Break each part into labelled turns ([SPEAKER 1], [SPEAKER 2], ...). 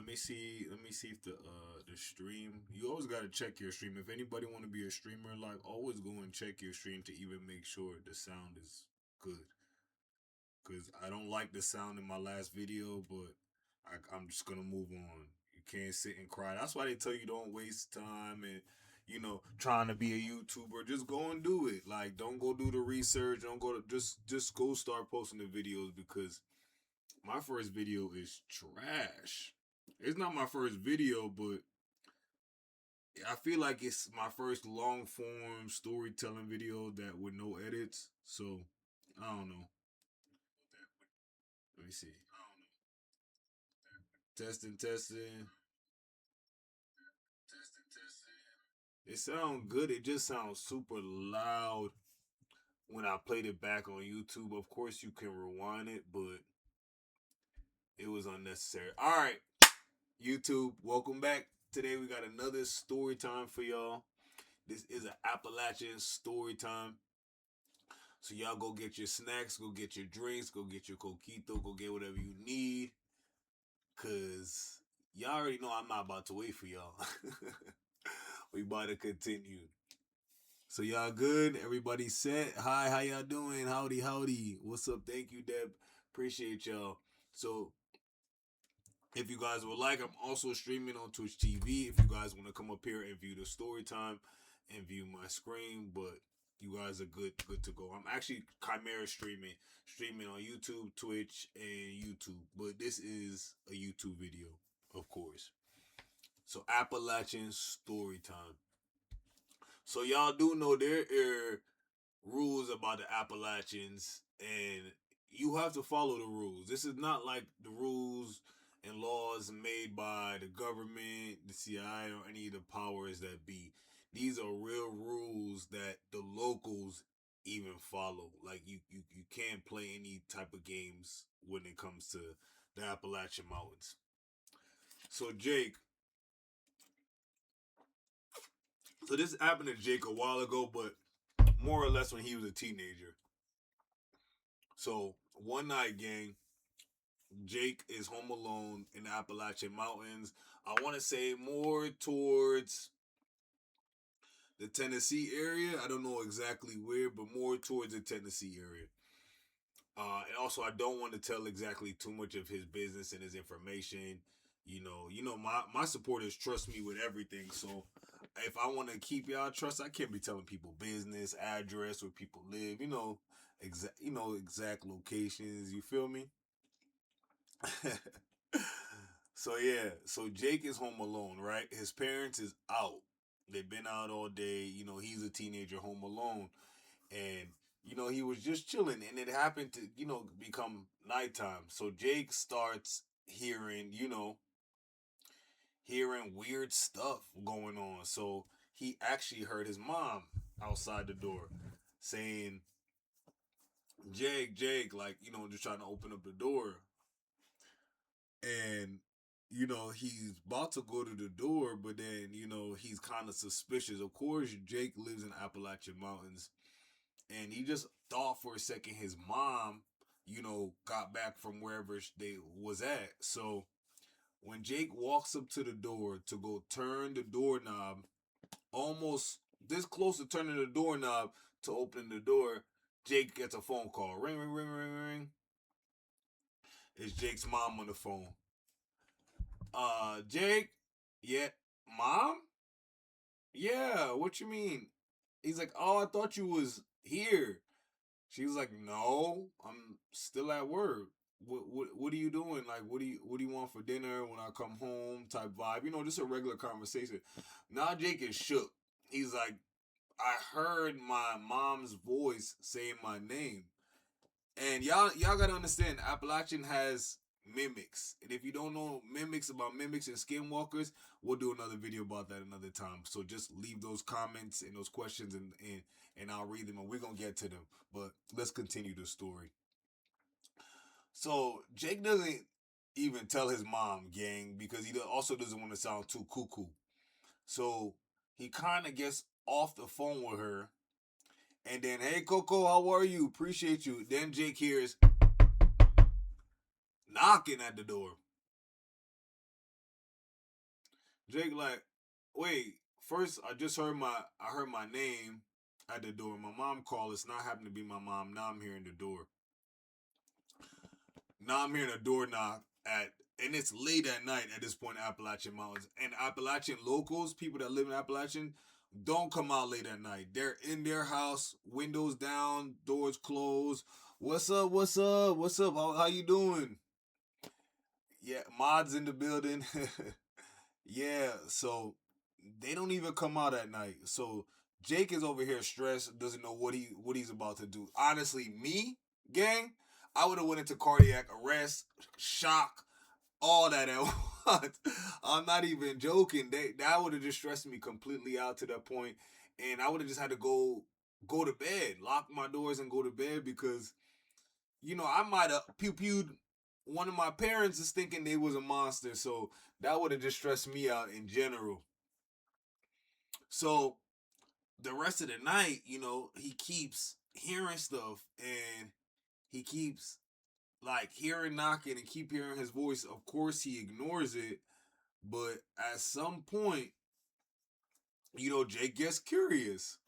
[SPEAKER 1] Let me see if the stream. You always gotta check your stream. If anybody want to be a streamer, like always go and check your stream to even make sure the sound is good. Cause I don't like the sound in my last video, but I'm just gonna move on. You can't sit and cry. That's why they tell you don't waste time and trying to be a YouTuber. Just go and do it. Like don't go do the research. Don't go to just go start posting the videos because my first video is trash. It's not my first video, but I feel like it's my first long form storytelling video that with no edits. So I don't know. Let me see. Testing, testing. It sounds good. It just sounds super loud when I played it back on YouTube. Of course, you can rewind it, but it was unnecessary. All right, YouTube, welcome back. Today we got another story time for y'all. This is an Appalachian story time. So y'all go get your snacks, go get your drinks, go get your coquito, go get whatever you need. Cause y'all already know I'm not about to wait for y'all. We about to continue. So y'all good? Everybody set? Hi, how y'all doing? Howdy, howdy. What's up? Thank you, Deb. Appreciate y'all. So if you guys would like, I'm also streaming on Twitch TV. If you guys want to come up here and view the story time and view my screen, but you guys are good to go. I'm actually Chimera streaming on YouTube, Twitch, and YouTube. But this is a YouTube video, of course. So Appalachian story time. So y'all do know there are rules about the Appalachians, and you have to follow the rules. This is not like the rules and laws made by the government, the CIA, or any of the powers that be. These are real rules that the locals even follow. Like you can't play any type of games when it comes to the Appalachian Mountains. So Jake, so this happened to Jake a while ago, but more or less when he was a teenager. So one night, gang, Jake is home alone in the Appalachian Mountains. I want to say more towards the Tennessee area. I don't know exactly where, but more towards the Tennessee area. And also, I don't want to tell exactly too much of his business and his information. My supporters trust me with everything. So if I want to keep y'all trust, I can't be telling people business, address, where people live. Exact locations. You feel me? So yeah, so Jake is home alone, right? His parents is out. They've been out all day. He's a teenager home alone, and he was just chilling, and it happened to become nighttime. So Jake starts hearing weird stuff going on. So he actually heard his mom outside the door saying, Jake, like, just trying to open up the door. And, he's about to go to the door, but then, he's kind of suspicious. Of course, Jake lives in Appalachian Mountains. And he just thought for a second his mom, got back from wherever they was at. So when Jake walks up to the door to go turn the doorknob, almost this close to turning the doorknob to open the door, Jake gets a phone call. Ring, ring, ring, ring, ring. It's Jake's mom on the phone. Jake? Yeah. Mom? Yeah, what you mean? He's like, oh, I thought you was here. She's like, no, I'm still at work. What are you doing? Like, what do you want for dinner when I come home? Type vibe, just a regular conversation. Now Jake is shook. He's like, I heard my mom's voice saying my name, and y'all gotta understand, Appalachian has mimics, and if you don't know mimics about mimics and skinwalkers, we'll do another video about that another time. So just leave those comments and those questions, and I'll read them, and we're gonna get to them. But let's continue the story. So Jake doesn't even tell his mom, gang, because he also doesn't want to sound too cuckoo. So he kind of gets off the phone with her, and then, hey Coco, how are you? Appreciate you. Then Jake hears knocking at the door. Jake like, wait, first I heard my name at the door. My mom called. It's not happened to be my mom. Now I'm hearing the door. Now I'm hearing a door knock at, and it's late at night at this point in Appalachian Mountains. And Appalachian locals, people that live in Appalachian, don't come out late at night. They're in their house, windows down, doors closed. What's up? What's up? What's up? How you doing? Yeah, mods in the building. Yeah, so they don't even come out at night. So Jake is over here stressed, doesn't know what he's about to do. Honestly, me, gang, I would have went into cardiac arrest, shock, all that at once. I'm not even joking. That would have just stressed me completely out to that point, and I would have just had to go to bed, lock my doors, and go to bed because I might have pew pewed one of my parents is thinking they was a monster, so that would have just stressed me out in general. So the rest of the night, he keeps hearing stuff and he keeps like hearing knocking and keep hearing his voice. Of course, he ignores it, but at some point, Jake gets curious.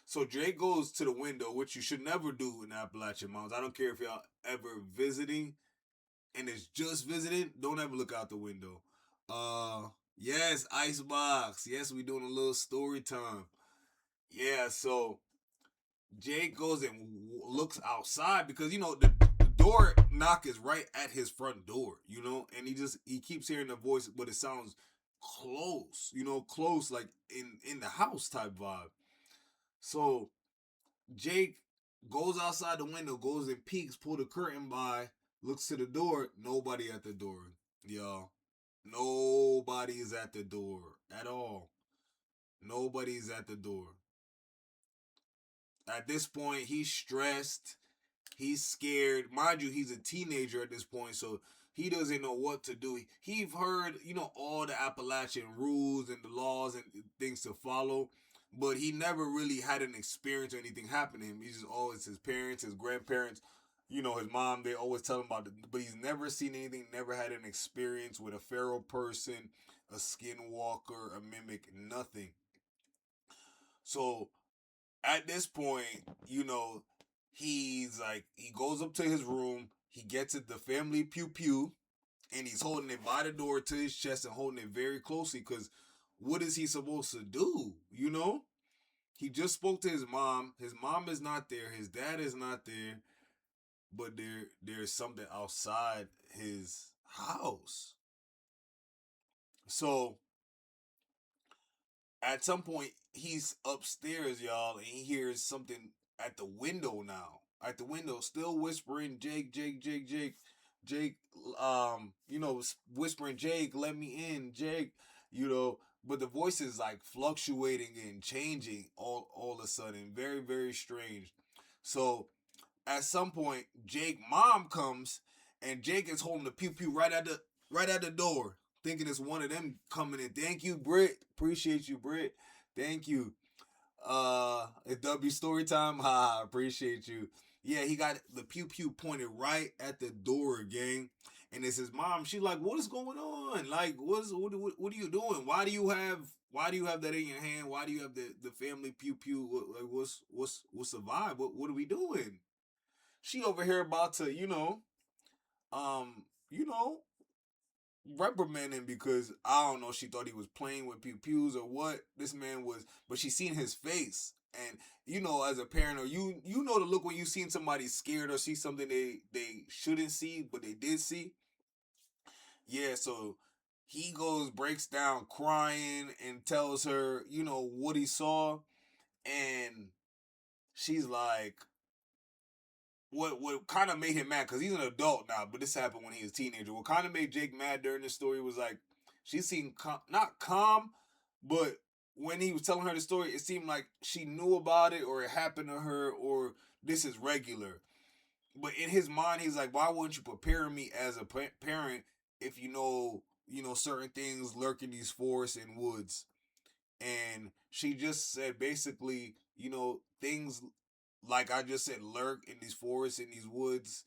[SPEAKER 1] So Jake goes to the window, which you should never do in Appalachian Mountains. I don't care if y'all ever visiting and it's just visiting. Don't ever look out the window. Yes, icebox. Yes, we doing a little story time. Yeah, so Jake goes and looks outside because the door knock is right at his front door, and he keeps hearing the voice, but it sounds close, close like in the house type vibe. So Jake goes outside the window, goes and peeks, pull the curtain by, looks to the door, nobody at the door, y'all. Nobody is at the door at all. Nobody's at the door. At this point, he's stressed. He's scared. Mind you, he's a teenager at this point, so he doesn't know what to do. He's heard, all the Appalachian rules and the laws and things to follow, but he never really had an experience or anything happen to him. He's just always his parents, his grandparents, his mom, they always tell him about it, but he's never seen anything, never had an experience with a feral person, a skinwalker, a mimic, nothing. So at this point, he's like, he goes up to his room, he gets it, the family pew pew, and he's holding it by the door to his chest and holding it very closely because what is he supposed to do? He just spoke to his mom. His mom is not there. His dad is not there. But there's something outside his house. So at some point he's upstairs, y'all, and he hears something at the window now. At the window, still whispering, Jake, Jake, Jake, Jake, Jake, whispering, Jake, let me in, Jake, but the voice is like fluctuating and changing all of a sudden. Very, very strange. So at some point, Jake mom comes and Jake is holding the pew pew right at the door, thinking it's one of them coming in. Thank you, Britt. Appreciate you, Britt. Thank you. It's W story time. Ha, appreciate you. Yeah, he got the pew pew pointed right at the door, gang. And it's his mom. She's like, "What is going on? Like, what are you doing? Why do you have that in your hand? Why do you have the family pew pew? Like, what's the vibe? What are we doing?" She over here about to, um, you know, reprimand him because I don't know, she thought he was playing with pew pews or what. This man was, but she seen his face. And as a parent, or you know the look when you seen somebody scared or see something they shouldn't see, but they did see. Yeah, so he goes, breaks down crying and tells her, what he saw. And she's like, what kind of made him mad because he's an adult now, but this happened when he was a teenager. What kind of made Jake mad during this story was like she seemed not calm, but when he was telling her the story, it seemed like she knew about it or it happened to her or this is regular. But in his mind, he's like, why wouldn't you prepare me as a parent if certain things lurk in these forests and woods? And she just said basically, things like I just said lurk in these forests, in these woods,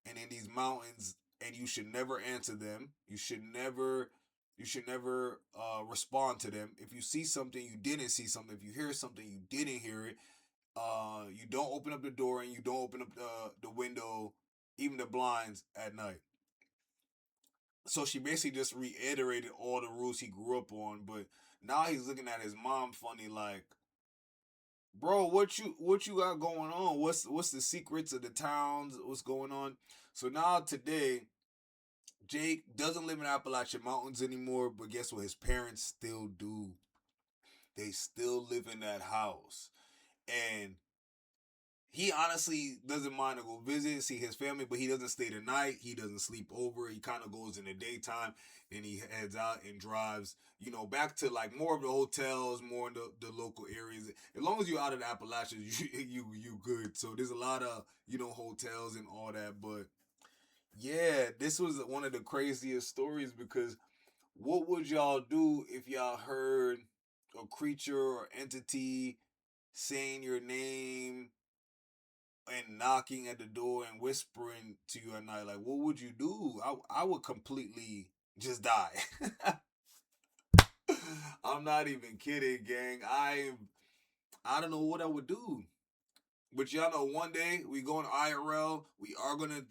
[SPEAKER 1] and in these mountains, and you should never answer them. You should never You should never respond to them. If you see something, you didn't see something. If you hear something, you didn't hear it. You don't open up the door and you don't open up the window, even the blinds at night. So she basically just reiterated all the rules he grew up on. But now he's looking at his mom funny, like, bro, what you got going on? What's the secrets of the towns? What's going on? So now today, Jake doesn't live in Appalachian Mountains anymore, but guess what? His parents still do. They still live in that house. And he honestly doesn't mind to go visit, see his family, but he doesn't stay the night. He doesn't sleep over. He kind of goes in the daytime and he heads out and drives, back to like more of the hotels, more in the local areas. As long as you're out of the Appalachians, you good. So there's a lot of, hotels and all that. But yeah, this was one of the craziest stories because what would y'all do if y'all heard a creature or entity saying your name and knocking at the door and whispering to you at night? Like, what would you do? I would completely just die. I'm not even kidding, gang. I don't know what I would do. But y'all know one day we going IRL. We are gonna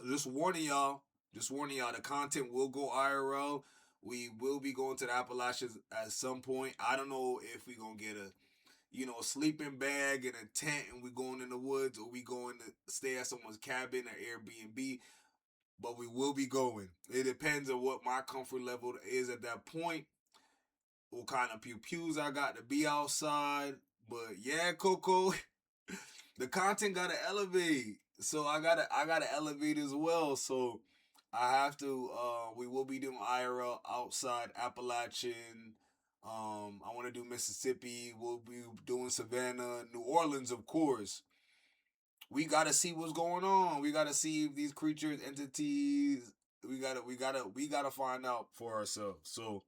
[SPEAKER 1] just warning y'all. Just warning y'all. The content will go IRL. We will be going to the Appalachians at some point. I don't know if we gonna get a sleeping bag and a tent and we going in the woods or we going to stay at someone's cabin or Airbnb. But we will be going. It depends on what my comfort level is at that point. What kind of pew pews I got to be outside. But yeah, Coco, the content gotta elevate. So I gotta elevate as well. So I have to we will be doing IRL outside Appalachian. I wanna do Mississippi. We'll be doing Savannah, New Orleans, of course. We gotta see what's going on. We gotta see if these creatures, entities, we gotta find out for ourselves. So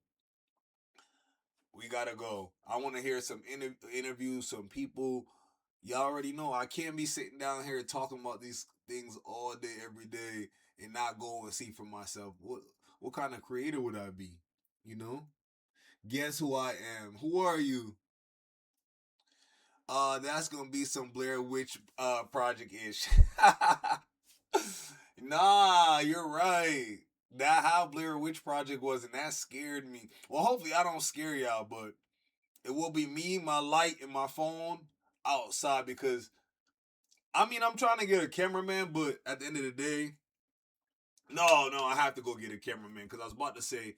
[SPEAKER 1] we gotta go. I want to hear some interviews, some people. Y'all already know I can't be sitting down here talking about these things all day, every day, and not go and see for myself. What kind of creator would I be? You know. Guess who I am? Who are you? That's gonna be some Blair Witch project ish. Nah, you're right. That how Blair Witch Project was, and that scared me. Well, hopefully I don't scare y'all, but it will be me, my light, and my phone outside because I mean I'm trying to get a cameraman, but at the end of the day, no, I have to go get a cameraman because I was about to say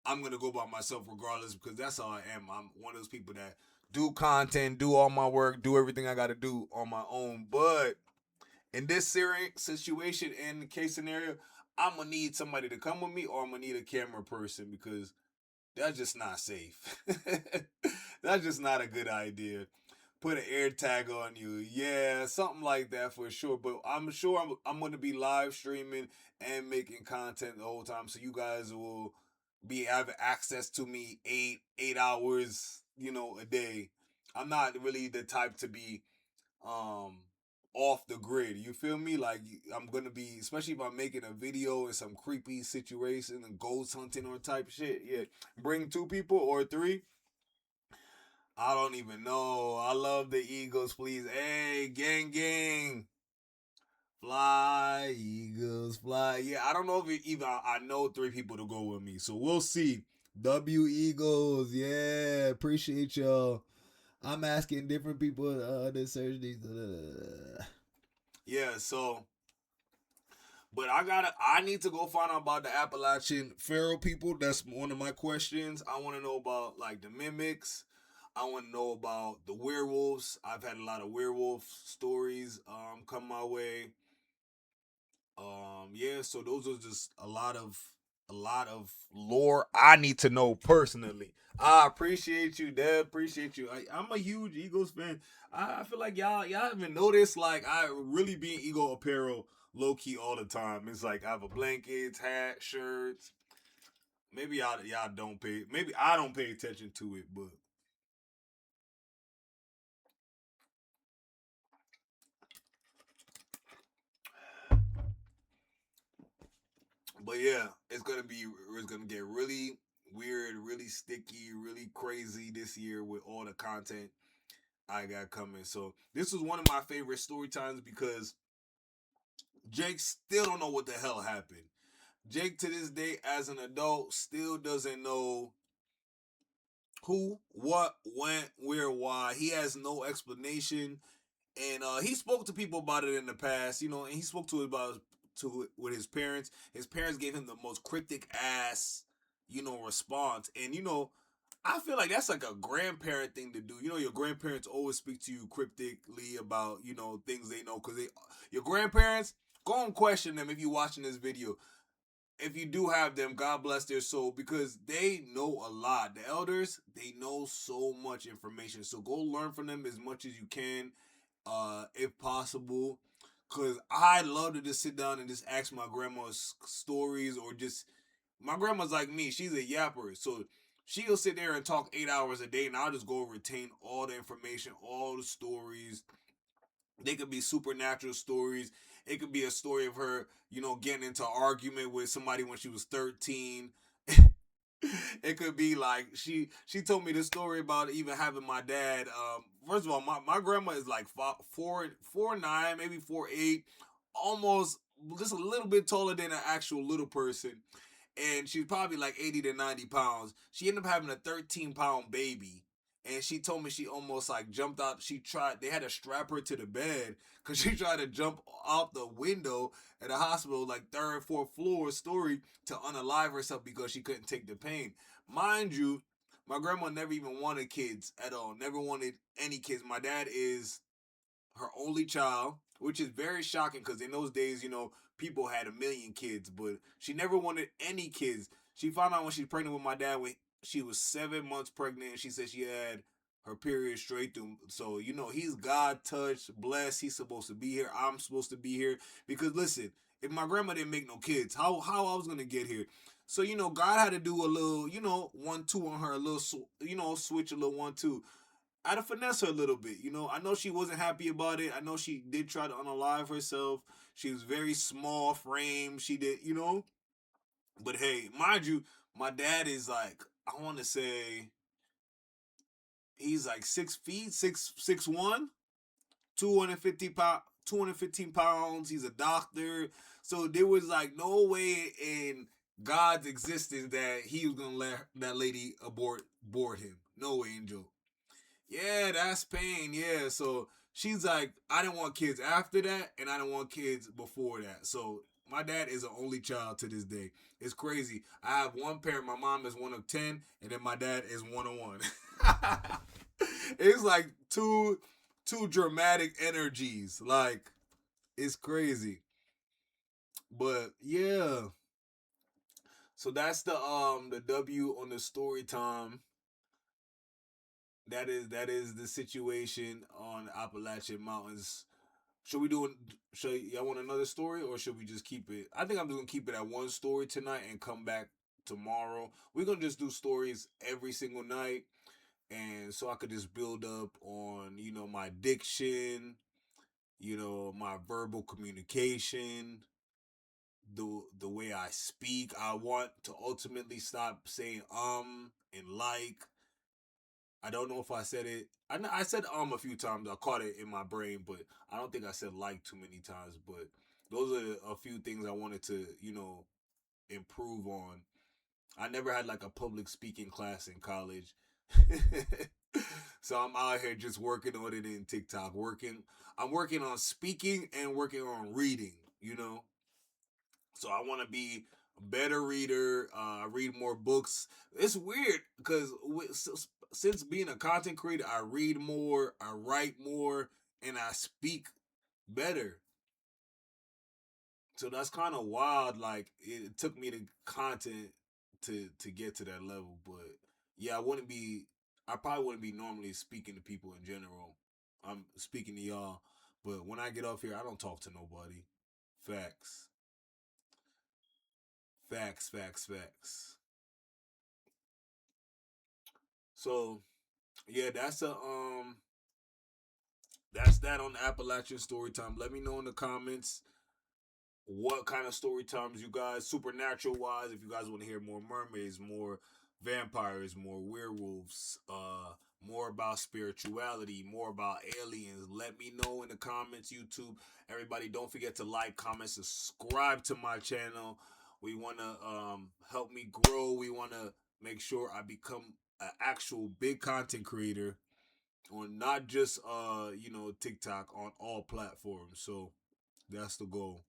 [SPEAKER 1] I'm gonna go by myself regardless because that's how I am. I'm one of those people that do content, do all my work, do everything I gotta do on my own. But in this situation and case scenario, I'm gonna need somebody to come with me or I'm gonna need a camera person because that's just not safe. That's just not a good idea. Put an air tag on you. Yeah, something like that for sure. But I'm sure I'm going to be live streaming and making content the whole time. So you guys will be having access to me 8 hours, a day. I'm not really the type to be um off the grid. You feel me? Like I'm gonna be, especially if I'm making a video in some creepy situation and ghost hunting or type shit. Yeah, bring two people or three. I don't even know. I love the Eagles, please. Hey, gang, gang. Fly, Eagles, fly. Yeah, I don't know if even I know three people to go with me. So we'll see. W Eagles. Yeah, appreciate y'all. I'm asking different people to search these. Yeah, so but I need to go find out about the Appalachian Pharaoh people. That's one of my questions. I want to know about like the mimics. I want to know about the werewolves. I've had a lot of werewolf stories come my way. Yeah, so those are just a lot of lore I need to know personally. I appreciate you, Deb. Appreciate you. I'm a huge Eagles fan. I feel like y'all haven't noticed like I really be in Eagle apparel low key all the time. It's like I have a blankets, hat, shirts. Maybe y'all don't pay. Maybe I don't pay attention to it, but yeah, it's gonna get really. weird, really sticky, really crazy this year with all the content I got coming. So this was one of my favorite story times because Jake still don't know what the hell happened. Jake to this day as an adult still doesn't know who, what, when, where, why. He has no explanation. And he spoke to people about it in the past, and he spoke to it about to with his parents. His parents gave him the most cryptic ass, response. And I feel like that's like a grandparent thing to do. Your grandparents always speak to you cryptically about things they know because your grandparents go and question them if you're watching this video. If you do have them, God bless their soul because they know a lot. The elders, they know so much information. So go learn from them as much as you can, if possible. Cause I love to just sit down and just ask my grandma's stories or just my grandma's like me. She's a yapper, so she'll sit there and talk 8 hours a day, and I'll just go retain all the information, all the stories. They could be supernatural stories. It could be a story of her, getting into an argument with somebody when she was 13. It could be like she told me the story about even having my dad. First of all, my grandma is like 4'9", maybe 4'8", almost just a little bit taller than an actual little person, and she's probably like 80 to 90 pounds. She ended up having a 13-pound baby. And she told me she almost like jumped out. They had to strap her to the bed because she tried to jump out the window at a hospital, like third, fourth floor story, to unalive herself because she couldn't take the pain. Mind you, my grandma never even wanted kids at all. Never wanted any kids. My dad is her only child, which is very shocking because in those days, people had a million kids, but she never wanted any kids. She found out when she was pregnant with my dad when she was 7 months pregnant. And she said she had her period straight through. So he's God touched, blessed. He's supposed to be here. I'm supposed to be here because listen, if my grandma didn't make no kids, how I was gonna get here? So God had to do a little 1-2 on her, a little switch a little 1-2. I had to finesse her a little bit. I know she wasn't happy about it. I know she did try to unalive herself. She was very small frame. She did, But hey, mind you, my dad is like, I want to say, he's like 6 feet, 6'1", 250 pound, 215 pounds. He's a doctor. So there was like no way in God's existence that he was gonna let that lady abort him. No way, Angel. Yeah, that's pain. Yeah. So she's like, I didn't want kids after that, and I didn't want kids before that. So my dad is an only child to this day. It's crazy. I have one parent. My mom is one of 10, and then my dad is one of one. It's like two dramatic energies. Like it's crazy. But yeah. So that's the W on the story time. That is the situation on Appalachian Mountains. Should we do? Should y'all want another story, or should we just keep it? I think I'm just gonna keep it at one story tonight and come back tomorrow. We're gonna just do stories every single night, and so I could just build up on my diction, my verbal communication, the way I speak. I want to ultimately stop saying and like. I don't know if I said it. I said a few times. I caught it in my brain, but I don't think I said like too many times. But those are a few things I wanted to, improve on. I never had like a public speaking class in college. So I'm out here just working on it in TikTok. I'm working on speaking and working on reading, So I want to be a better reader. Read more books. It's weird because since being a content creator, I read more, I write more, and I speak better. So that's kind of wild. Like it took me to content to get to that level, but yeah, I wouldn't be. I probably wouldn't be normally speaking to people in general. I'm speaking to y'all, but when I get off here, I don't talk to nobody. Facts, facts, facts, facts. So yeah, that's that on the Appalachian story time. Let me know in the comments what kind of story times you guys, supernatural wise, if you guys want to hear more mermaids, more vampires, more werewolves, more about spirituality, more about aliens, let me know in the comments. YouTube, everybody, don't forget to like, comment, subscribe to my channel. We want to help me grow. We want to make sure I become an actual big content creator on not just TikTok, on all platforms. So that's the goal.